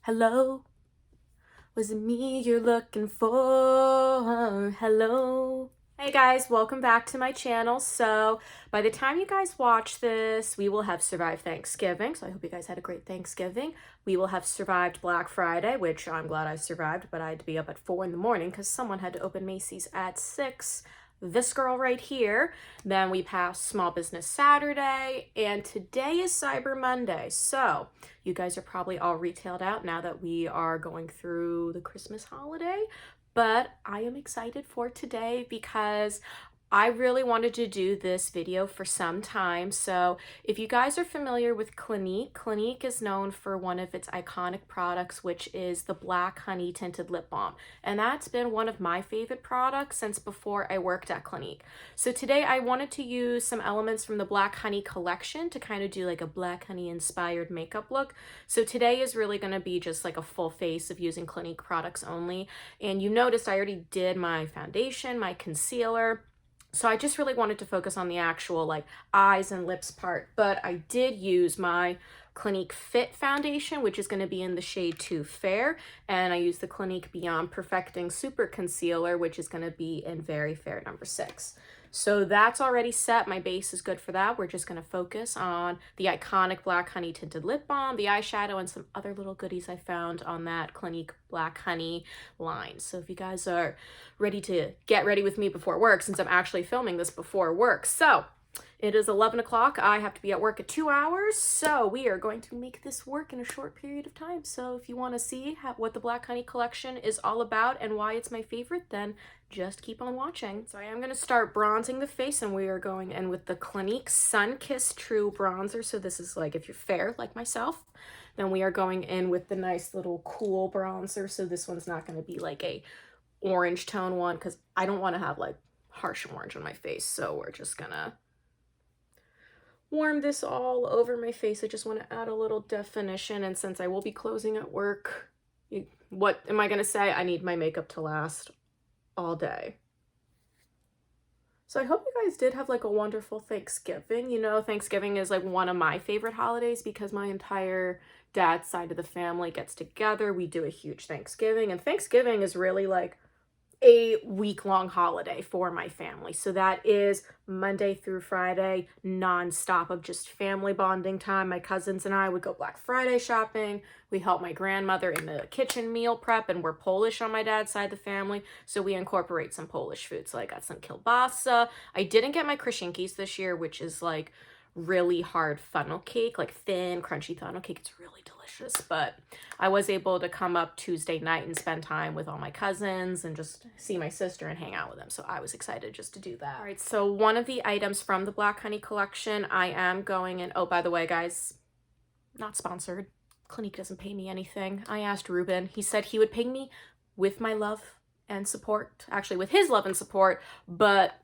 Hello? Was it me you're looking for? Hello? Hey guys, welcome back to my channel. So by the time you guys watch this, we will have survived Thanksgiving. So I hope you guys had a great Thanksgiving. We will have survived Black Friday, which I'm glad I survived, but I had to be up at 4 in the morning because someone had to open Macy's at 6. This girl right here. Then we passed Small Business Saturday, and today is Cyber Monday. So you guys are probably all retailed out now that we are going through the Christmas holiday. But I am excited for today because I really wanted to do this video for some time. So if you guys are familiar with Clinique, Clinique is known for one of its iconic products, which is the Black Honey Tinted Lip Balm. And that's been one of my favorite products since before I worked at Clinique. So today I wanted to use some elements from the Black Honey collection to kind of do like a Black Honey inspired makeup look. So today is really going to be just like a full face of using Clinique products only. And you noticed I already did my foundation, my concealer. So I just really wanted to focus on the actual like eyes and lips part, but I did use my Clinique Fit foundation, which is going to be in the shade Too Fair, and I used the Clinique Beyond Perfecting Super Concealer, which is going to be in Very Fair number 6. So that's already set. My base is good for that. We're just going to focus on the iconic Black Honey Tinted Lip Balm, the eyeshadow, and some other little goodies I found on that Clinique Black Honey line. So if you guys are ready to get ready with me before work, since I'm actually filming this before work. So it is 11 o'clock. I have to be at work in 2 hours. So we are going to make this work in a short period of time. So if you want to see what the Black Honey collection is all about and why it's my favorite, then just keep on watching. So I am going to start bronzing the face, and we are going in with the Clinique Sun Kiss True Bronzer. So this is like if you're fair like myself, then we are going in with the nice little cool bronzer. So this one's not going to be like a orange tone one because I don't want to have like harsh orange on my face. So we're just gonna warm this all over my face. I just want to add a little definition, and since I will be closing at work, what am I going to say? I need my makeup to last all day. So I hope you guys did have like a wonderful Thanksgiving. You know, Thanksgiving is like one of my favorite holidays because my entire dad's side of the family gets together. We do a huge Thanksgiving, and Thanksgiving is really like a week-long holiday for my family. So that is Monday through Friday, non-stop of just family bonding time. My cousins and I would go Black Friday shopping. We help my grandmother in the kitchen meal prep, and we're Polish on my dad's side of the family, so we incorporate some Polish food. So I got some kielbasa. I didn't get my kruszynkis this year, which is like really hard funnel cake, like thin, crunchy funnel cake. It's really delicious, but I was able to come up Tuesday night and spend time with all my cousins and just see my sister and hang out with them. So I was excited just to do that. All right, so one of the items from the Black Honey collection, I am going in, oh, by the way, guys, not sponsored. Clinique doesn't pay me anything. I asked Ruben. He said he would pay me with my love and support, actually with his love and support, but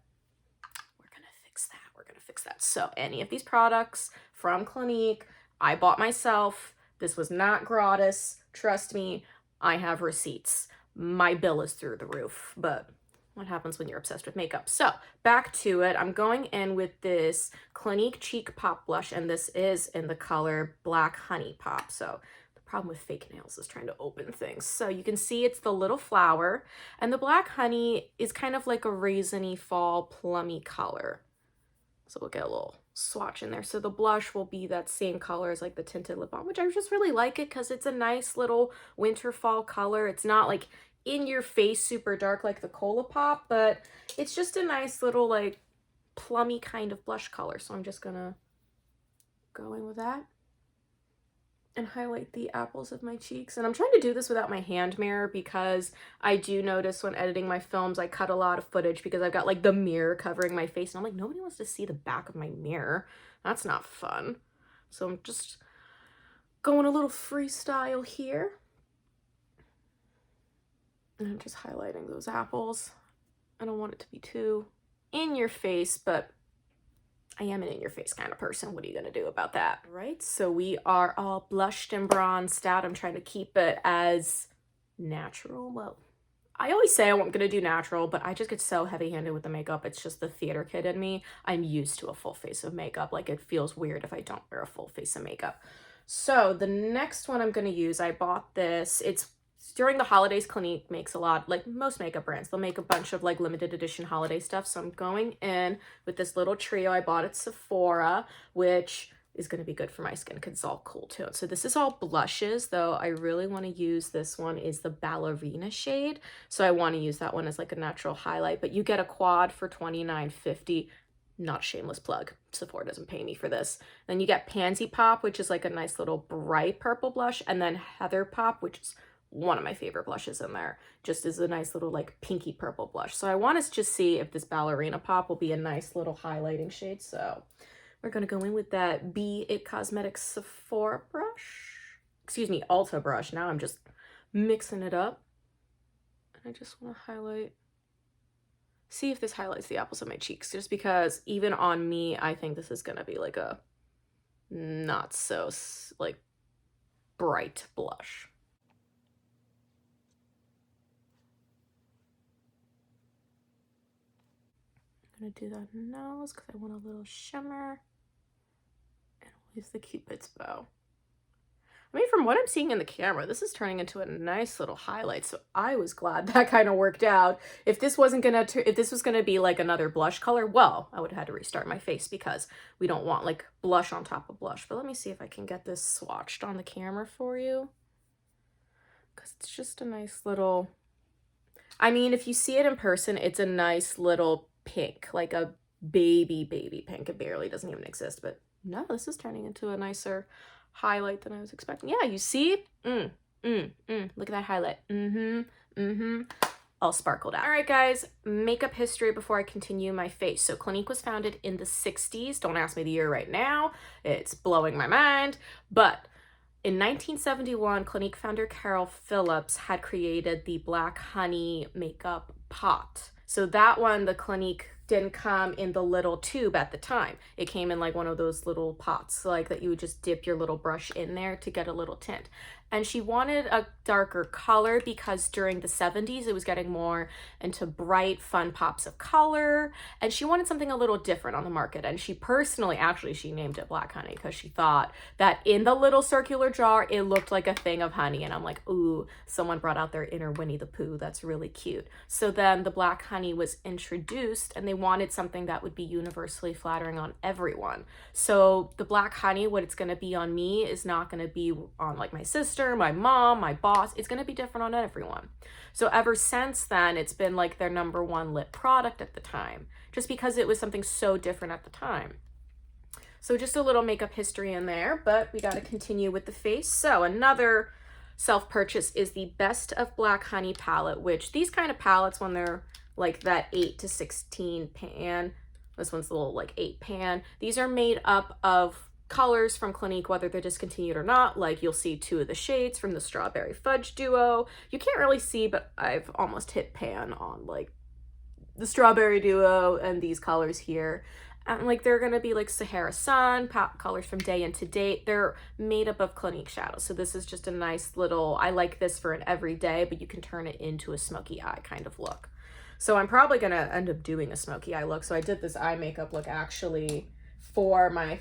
fix that. So any of these products from Clinique, I bought myself. This was not gratis. Trust me, I have receipts. My bill is through the roof, but what happens when you're obsessed with makeup? So back to it. I'm going in with this Clinique Cheek Pop Blush, and this is in the color Black Honey Pop. So the problem with fake nails is trying to open things. So you can see it's the little flower, and the Black Honey is kind of like a raisiny fall plummy color. So we'll get a little swatch in there. So the blush will be that same color as like the tinted lip balm, which I just really like it because it's a nice little winter fall color. It's not like in your face super dark like the Colourpop, but it's just a nice little like plummy kind of blush color. So I'm just gonna go in with that and highlight the apples of my cheeks. And I'm trying to do this without my hand mirror because I do notice when editing my films, I cut a lot of footage because I've got like the mirror covering my face. And I'm like, nobody wants to see the back of my mirror. That's not fun. So I'm just going a little freestyle here. And I'm just highlighting those apples. I don't want it to be too in your face, but I am an in-your-face kind of person. What are you going to do about that? Right, so we are all blushed and bronzed out. I'm trying to keep it as natural. Well, I always say I'm going to do natural, but I just get so heavy-handed with the makeup. It's just the theater kid in me. I'm used to a full face of makeup. Like, it feels weird if I don't wear a full face of makeup. So the next one I'm going to use, I bought this. It's during the holidays. Clinique makes a lot, like most makeup brands, they'll make a bunch of like limited edition holiday stuff. So I'm going in with this little trio I bought at Sephora, which is going to be good for my skin because it's all cool too. So this is all blushes, though I really want to use this one is the Ballerina shade. So I want to use that one as like a natural highlight, but you get a quad for $29.50. Not a shameless plug. Sephora doesn't pay me for this. Then you get Pansy Pop, which is like a nice little bright purple blush, and then Heather Pop, which is one of my favorite blushes in there. Just is a nice little like pinky purple blush. So I want to just see if this Ballerina Pop will be a nice little highlighting shade. So we're going to go in with that Be It Cosmetics Sephora brush. Excuse me, Ulta brush. Now I'm just mixing it up. And I just want to highlight. See if this highlights the apples of my cheeks, just because even on me, I think this is going to be like a not so like bright blush. I'm going to do that nose because I want a little shimmer. And I'll use the Cupid's bow. I mean, from what I'm seeing in the camera, this is turning into a nice little highlight. So I was glad that kind of worked out. If this wasn't gonna, if this was gonna be like another blush color, well, I would have had to restart my face because we don't want like blush on top of blush. But let me see if I can get this swatched on the camera for you. Because it's just a nice little, I mean, if you see it in person, it's a nice little pink, like a baby pink. It barely doesn't even exist, but no, this is turning into a nicer highlight than I was expecting. Yeah, you see? Look at that highlight. All sparkled out. All right, guys, makeup history before I continue my face. So Clinique was founded in the 60s. Don't ask me the year right now. It's blowing my mind. But in 1971, Clinique founder Carol Phillips had created the Black Honey makeup pot. So that one, the Clinique didn't come in the little tube at the time. It came in like one of those little pots, like that you would just dip your little brush in there to get a little tint. And she wanted a darker color because during the 70s, it was getting more into bright, fun pops of color. And she wanted something a little different on the market. And she personally, actually, she named it Black Honey because she thought that in the little circular jar, it looked like a thing of honey. And I'm like, ooh, someone brought out their inner Winnie the Pooh. That's really cute. So then the Black Honey was introduced and they wanted something that would be universally flattering on everyone. So the Black Honey, what it's going to be on me is not going to be on like my sister, my mom, my boss. It's going to be different on everyone. So ever since then, it's been like their #1 lip product at the time, just because it was something so different at the time. So just a little makeup history in there, but we got to continue with the face. So another self-purchase is the Best of Black Honey palette, which these kind of palettes, when they're like that 8 to 16 pan, this one's a little like 8 pan, these are made up of colors from Clinique, whether they're discontinued or not. Like you'll see 2 of the shades from the Strawberry Fudge duo. You can't really see, but I've almost hit pan on like the Strawberry duo and these colors here. And like they're gonna be like Sahara Sun, colors from Day Into Date. They're made up of Clinique shadows. So this is just a nice little, I like this for an everyday, but you can turn it into a smoky eye kind of look. So I'm probably gonna end up doing a smoky eye look. So I did this eye makeup look actually for my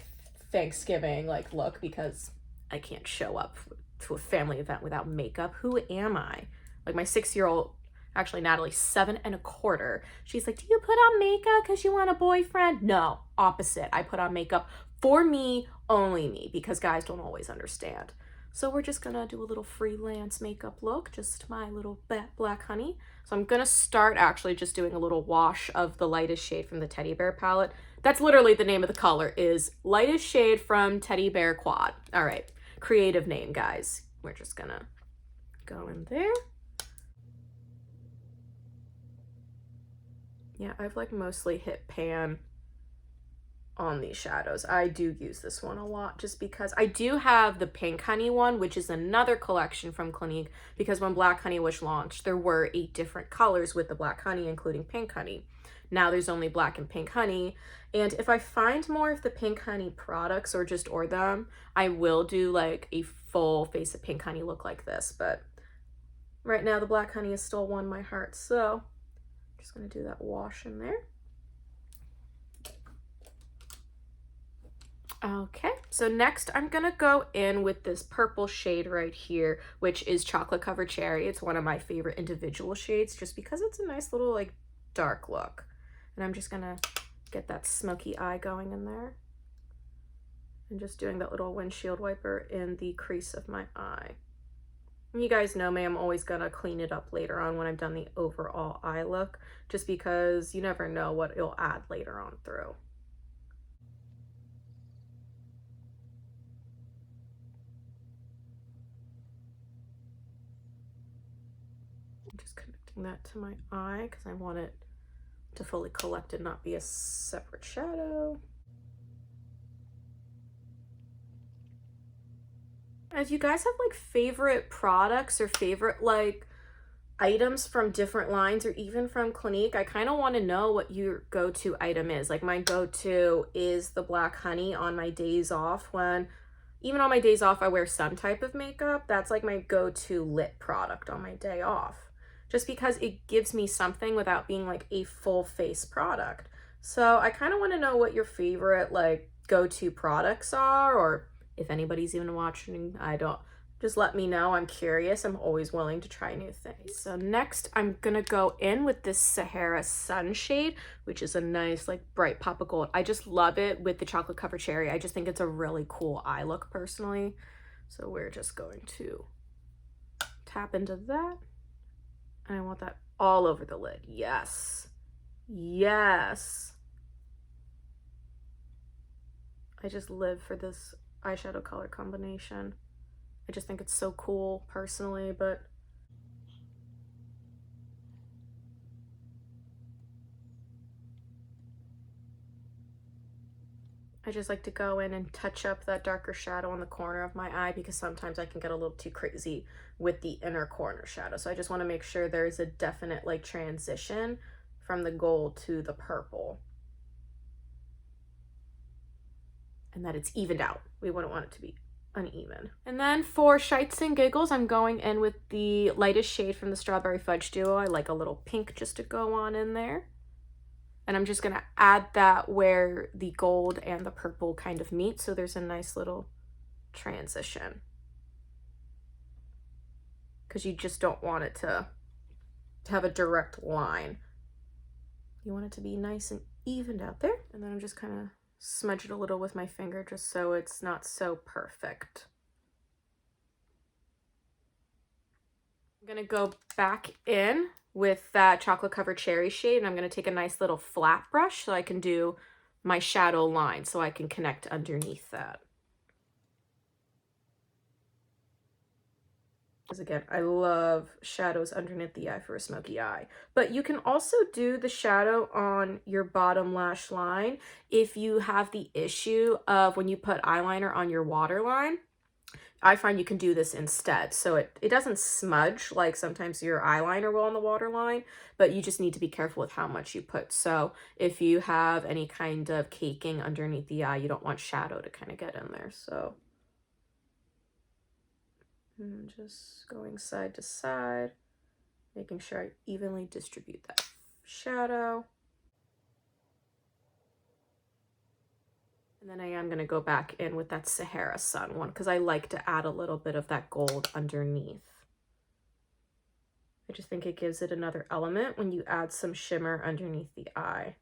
Thanksgiving like look because I can't show up to a family event without makeup. Who am I? Like my 6-year-old, actually Natalie, 7 1/4. She's like, do you put on makeup because you want a boyfriend? No, opposite. I put on makeup for me, only me, because guys don't always understand. So we're just gonna do a little freelance makeup look, just my little Black Honey. So I'm gonna start actually just doing a little wash of the lightest shade from the Teddy Bear palette. That's literally the name of the color, is lightest shade from Teddy Bear Quad. All right, creative name, guys. We're just gonna go in there. Yeah, I've like mostly hit pan on these shadows. I do use this one a lot just because I do have the Pink Honey one, which is another collection from Clinique, because when Black Honey was launched, there were 8 different colors with the Black Honey, including Pink Honey. Now there's only Black and Pink Honey. And if I find more of the Pink Honey products or just order them, I will do like a full face of Pink Honey look like this. But right now the Black Honey has still won my heart. So I'm just going to do that wash in there. Okay, so next I'm gonna go in with this purple shade right here, which is Chocolate Covered Cherry. It's one of my favorite individual shades just because it's a nice little like dark look. And I'm just gonna get that smoky eye going in there. And just doing that little windshield wiper in the crease of my eye. And you guys know me, I'm always gonna clean it up later on when I've done the overall eye look, just because you never know what it'll add later on through. I'm just connecting that to my eye because I want it to fully collect and not be a separate shadow. If you guys have like favorite products or favorite like items from different lines or even from Clinique, I kind of want to know what your go-to item is. Like my go-to is the black honey on my days off. When even on my days off I wear some type of makeup, that's like my go-to lip product on my day off, just because it gives me something without being like a full face product. So I kind of want to know what your favorite like go-to products are, or if anybody's even watching, I don't, just let me know. I'm curious. I'm always willing to try new things. So next I'm gonna go in with this Sahara Sunshade, which is a nice like bright pop of gold. I just love it with the Chocolate Covered Cherry. I just think it's a really cool eye look personally. So we're just going to tap into that. And I want that all over the lid. Yes. Yes. I just live for this eyeshadow color combination. I just think it's so cool personally, but I just like to go in and touch up that darker shadow on the corner of my eye because sometimes I can get a little too crazy with the inner corner shadow. So I just want to make sure there's a definite like transition from the gold to the purple. And that it's evened out. We wouldn't want it to be uneven. And then for shites and giggles, I'm going in with the lightest shade from the Strawberry Fudge Duo. I like a little pink just to go on in there. And I'm just gonna add that where the gold and the purple kind of meet, so there's a nice little transition. Because you just don't want it to have a direct line. You want it to be nice and evened out there. And then I'm just kind of smudge it a little with my finger just so it's not so perfect. I'm gonna go back in with that Chocolate Covered Cherry shade, and I'm gonna take a nice little flat brush so I can do my shadow line so I can connect underneath that. Because again, I love shadows underneath the eye for a smoky eye. But you can also do the shadow on your bottom lash line if you have the issue of when you put eyeliner on your waterline. I find you can do this instead. So it doesn't smudge like sometimes your eyeliner will on the waterline, but you just need to be careful with how much you put. So if you have any kind of caking underneath the eye, you don't want shadow to kind of get in there. So and just going side to side, making sure I evenly distribute that shadow. And then I am going to go back in with that Sahara Sun one because I like to add a little bit of that gold underneath. I just think it gives it another element when you add some shimmer underneath the eye.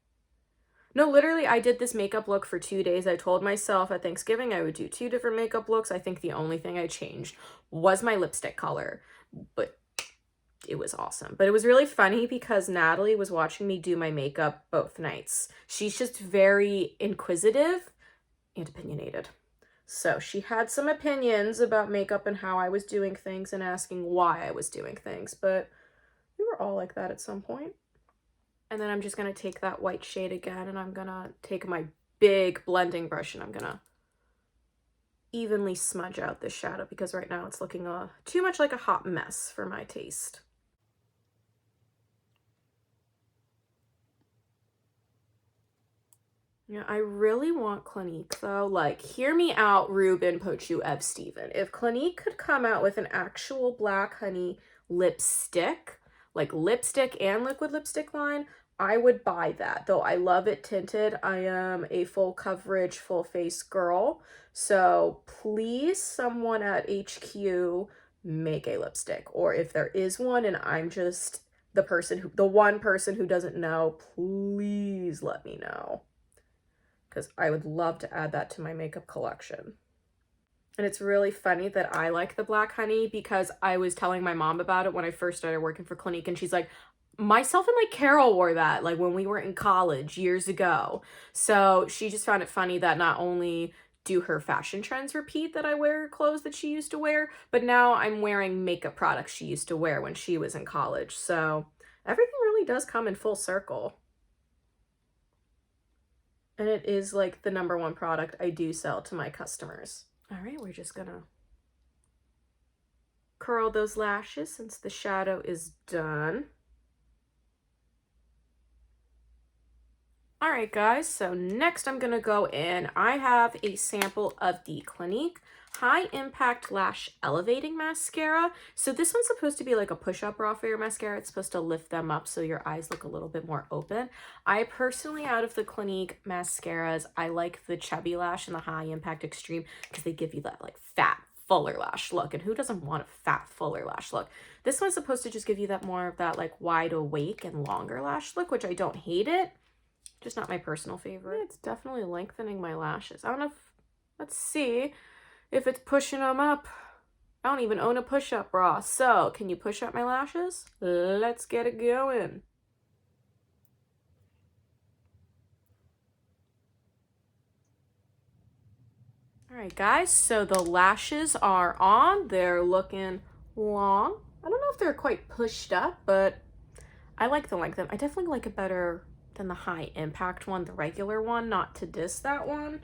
No, literally, I did this makeup look for 2 days. I told myself at Thanksgiving I would do 2 different makeup looks. I think the only thing I changed was my lipstick color, but it was awesome. But it was really funny because Natalie was watching me do my makeup both nights. She's just very inquisitive and opinionated. So she had some opinions about makeup and how I was doing things and asking why I was doing things, but we were all like that at some point. And then I'm just going to take that white shade again, and I'm going to take my big blending brush and I'm going to evenly smudge out this shadow because right now it's looking too much like a hot mess for my taste. Yeah, I really want Clinique though. Like, hear me out, Ruben Pochu Ev Steven. If Clinique could come out with an actual black honey lipstick, like lipstick and liquid lipstick line, I would buy that, though I love it tinted. I am a full coverage, full face girl. So please, someone at HQ, make a lipstick. Or if there is one and I'm just the one person who doesn't know, please let me know. Because I would love to add that to my makeup collection. And it's really funny that I like the Black Honey because I was telling my mom about it when I first started working for Clinique, and she's like, myself and like Carol wore that like when we were in college years ago. So she just found it funny that not only do her fashion trends repeat that I wear clothes that she used to wear, but now I'm wearing makeup products she used to wear when she was in college. So everything really does come in full circle. And it is like the #1 product I do sell to my customers. All right, we're just gonna curl those lashes since the shadow is done. All right, guys, so next I'm gonna go in. I have a sample of the Clinique High Impact Lash Elevating Mascara. So this one's supposed to be like a push-up bra for your mascara. It's supposed to lift them up so your eyes look a little bit more open. I personally, out of the Clinique mascaras, I like the Chubby Lash and the High Impact Extreme because they give you that like fat, fuller lash look. And who doesn't want a fat, fuller lash look? This one's supposed to just give you that more of that like wide awake and longer lash look, which I don't hate it. Just not my personal favorite. It's definitely lengthening my lashes. I don't know if, let's see if it's pushing them up. I don't even own a push-up bra. So, can you push up my lashes? Let's get it going. All right, guys, so the lashes are on. They're looking long. I don't know if they're quite pushed up, but I like the length. I definitely like it better than the High Impact one, the regular one, not to diss that one.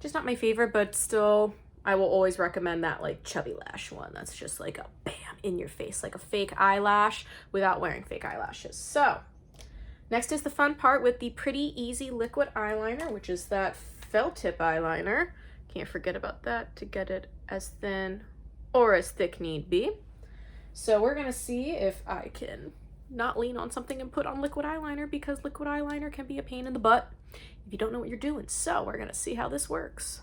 Just not my favorite, but still, I will always recommend that like Chubby Lash one. That's just like a bam in your face, like a fake eyelash without wearing fake eyelashes. So next is the fun part with the Pretty Easy Liquid Eyeliner, which is that felt tip eyeliner. Can't forget about that to get it as thin or as thick need be. So we're gonna see if I can not lean on something and put on liquid eyeliner, because liquid eyeliner can be a pain in the butt if you don't know what you're doing. So we're gonna see how this works.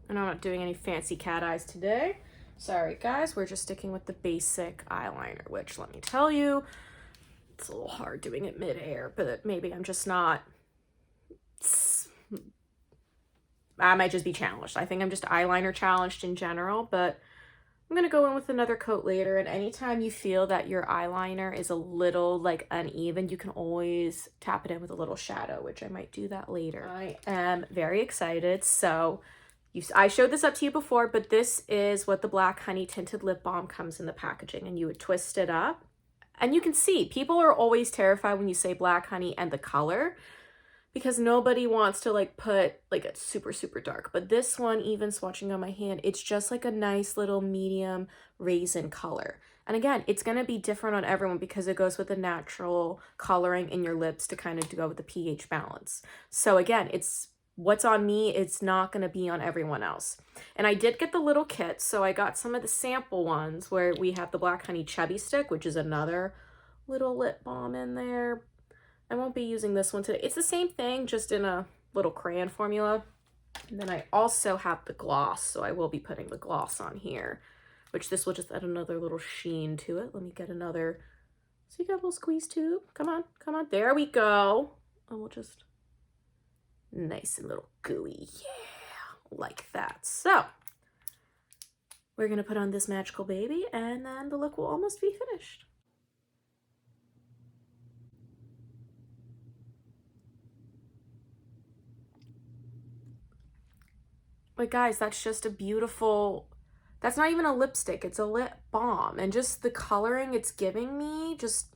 And I'm not doing any fancy cat eyes today. Sorry guys, we're just sticking with the basic eyeliner, which let me tell you, it's a little hard doing it mid-air, but maybe I'm just not, I might just be challenged. I think I'm just eyeliner challenged in general, but I'm gonna go in with another coat later. And anytime you feel that your eyeliner is a little like uneven, you can always tap it in with a little shadow, which I might do that later. I am very excited. So I showed this up to you before, but this is what the Black Honey Tinted Lip Balm comes in the packaging, and you would twist it up. And you can see, people are always terrified when you say Black Honey and the color, because nobody wants to like put like a super, super dark. But this one, even swatching on my hand, it's just like a nice little medium raisin color. And again, it's going to be different on everyone because it goes with the natural coloring in your lips to kind of go with the pH balance. So again, it's what's on me, it's not going to be on everyone else. And I did get the little kit, so I got some of the sample ones where we have the Black Honey Chubby Stick, which is another little lip balm in there. I won't be using this one today. It's the same thing, just in a little crayon formula. And then I also have the gloss, so I will be putting the gloss on here, which this will just add another little sheen to it. Let me get another, so you got a little squeeze tube. Come on, come on, there we go. And we'll just, nice and little gooey, yeah, like that. So we're gonna put on this magical baby, and then the look will almost be finished. But guys, that's just a beautiful, that's not even a lipstick, it's a lip balm. And just the coloring it's giving me, just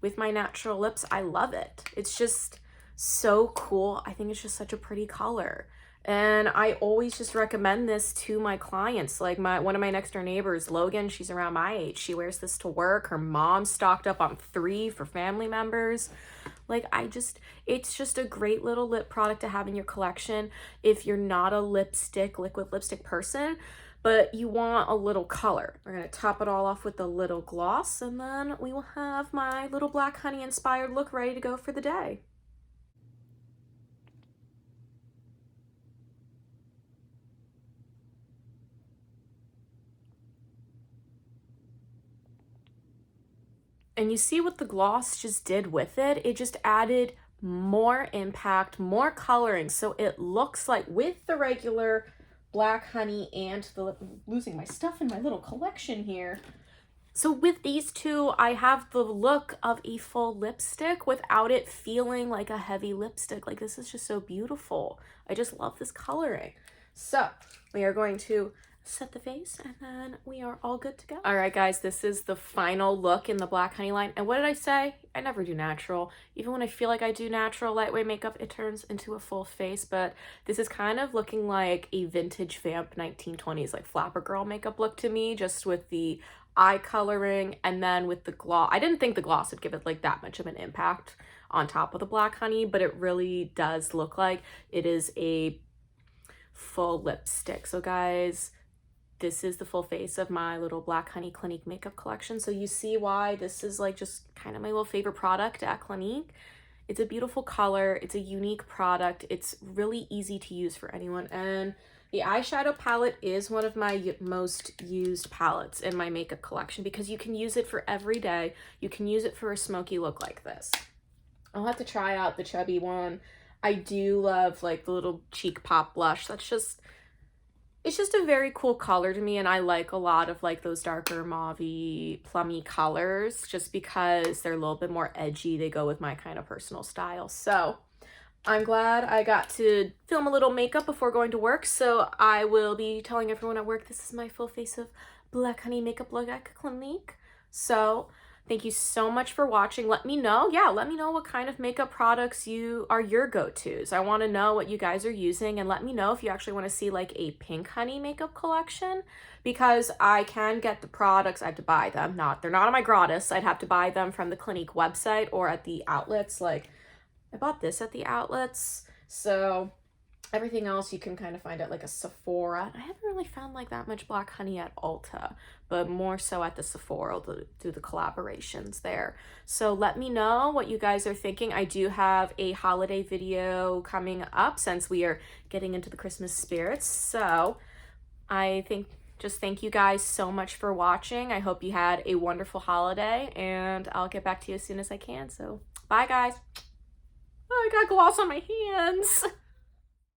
with my natural lips, I love it. It's just so cool. I think it's just such a pretty color. And I always just recommend this to my clients. Like one of my next door neighbors, Logan, she's around my age. She wears this to work. Her mom stocked up on 3 for family members. Like it's just a great little lip product to have in your collection if you're not a liquid lipstick person, but you want a little color. We're gonna top it all off with a little gloss, and then we will have my little black honey inspired look ready to go for the day. And you see what the gloss just did with it? It just added more impact, more coloring. So it looks like with the regular black honey and the, losing my stuff in my little collection here. So with these two, I have the look of a full lipstick without it feeling like a heavy lipstick. Like, this is just so beautiful. I just love this coloring. So we are going to set the face, and then we are all good to go. All right, guys, this is the final look in the black honey line. And what did I say? I never do natural. Even when I feel like I do natural lightweight makeup, it turns into a full face. But this is kind of looking like a vintage vamp 1920s, like flapper girl makeup look to me, just with the eye coloring and then with the gloss. I didn't think the gloss would give it like that much of an impact on top of the black honey, but it really does look like it is a full lipstick. So guys, this is the full face of my little black honey Clinique makeup collection. So you see why this is like just kind of my little favorite product at Clinique. It's a beautiful color. It's a unique product. It's really easy to use for anyone. And the eyeshadow palette is one of my most used palettes in my makeup collection because you can use it for every day. You can use it for a smoky look like this. I'll have to try out the chubby one. I do love like the little cheek pop blush. It's just a very cool color to me, and I like a lot of like those darker mauvey plummy colors just because they're a little bit more edgy. They go with my kind of personal style. So I'm glad I got to film a little makeup before going to work. So I will be telling everyone at work this is my full face of black honey makeup look at Clinique. So thank you so much for watching. Let me know. Yeah, let me know what kind of makeup products are your go-tos. I want to know what you guys are using, and let me know if you actually want to see like a pink honey makeup collection, because I can get the products. I have to buy them. They're not on my gratis. I'd have to buy them from the Clinique website or at the outlets. Like, I bought this at the outlets. So everything else you can kind of find at like a Sephora. I haven't really found like that much black honey at Ulta, but more so at the Sephora to do the collaborations there. So let me know what you guys are thinking. I do have a holiday video coming up since we are getting into the Christmas spirits. So I think just thank you guys so much for watching. I hope you had a wonderful holiday, and I'll get back to you as soon as I can. So bye guys. Oh, I got gloss on my hands.